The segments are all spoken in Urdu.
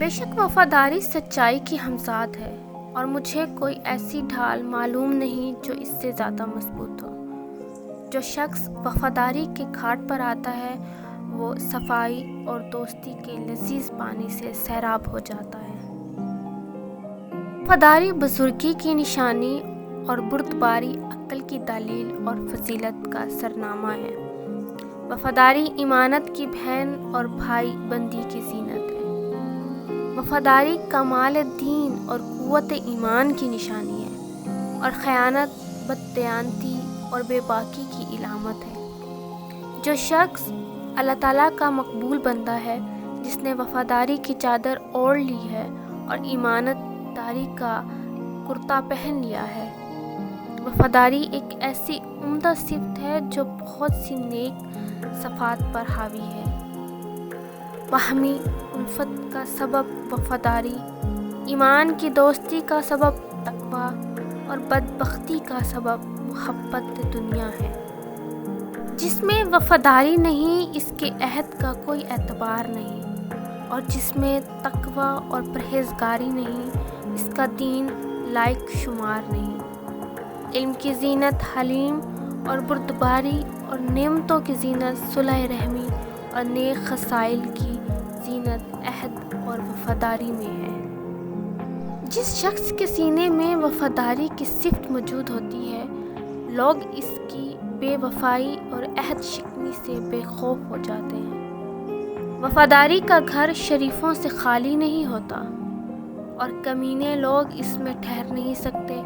بے شک وفاداری سچائی کی ہمزاد ہے، اور مجھے کوئی ایسی ڈھال معلوم نہیں جو اس سے زیادہ مضبوط ہو۔ جو شخص وفاداری کے گھاٹ پر آتا ہے وہ صفائی اور دوستی کے لذیذ پانی سے سیراب ہو جاتا ہے۔ وفاداری بزرگی کی نشانی اور بردباری عقل کی دلیل اور فضیلت کا سرنامہ ہے۔ وفاداری امانت کی بہن اور بھائی بندی کی زینت ہے۔ وفاداری کمال دین اور قوت ایمان کی نشانی ہے، اور خیانت بددیانتی اور بے باکی کی علامت ہے۔ جو شخص اللہ تعالیٰ کا مقبول بندہ ہے، جس نے وفاداری کی چادر اوڑھ لی ہے اور ایمانت داری کا کرتا پہن لیا ہے۔ وفاداری ایک ایسی عمدہ صفت ہے جو بہت سی نیک صفات پر حاوی ہے۔ باہمی الفت کا سبب وفاداری، ایمان کی دوستی کا سبب تقویٰ، اور بدبختی کا سبب محبت دنیا ہے۔ جس میں وفاداری نہیں اس کے عہد کا کوئی اعتبار نہیں، اور جس میں تقویٰ اور پرہیزگاری نہیں اس کا دین لائق شمار نہیں۔ علم کی زینت حلیم اور بردباری، اور نعمتوں کی زینت صلح رحمی، اور نیک خصائل کی زینت عہد اور وفاداری میں ہے۔ جس شخص کے سینے میں وفاداری کی صفت موجود ہوتی ہے، لوگ اس کی بے وفائی اور عہد شکنی سے بے خوف ہو جاتے ہیں۔ وفاداری کا گھر شریفوں سے خالی نہیں ہوتا، اور کمینے لوگ اس میں ٹھہر نہیں سکتے۔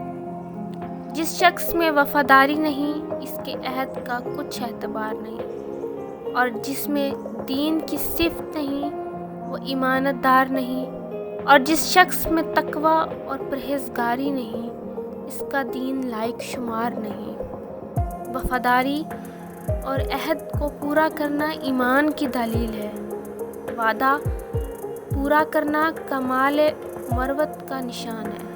جس شخص میں وفاداری نہیں اس کے عہد کا کچھ اعتبار نہیں، اور جس میں دین کی صفت نہیں وہ ایمانت دار نہیں، اور جس شخص میں تقویٰ اور پرہیزگاری نہیں اس کا دین لائق شمار نہیں۔ وفاداری اور عہد کو پورا کرنا ایمان کی دلیل ہے۔ وعدہ پورا کرنا کمال مروت کا نشان ہے۔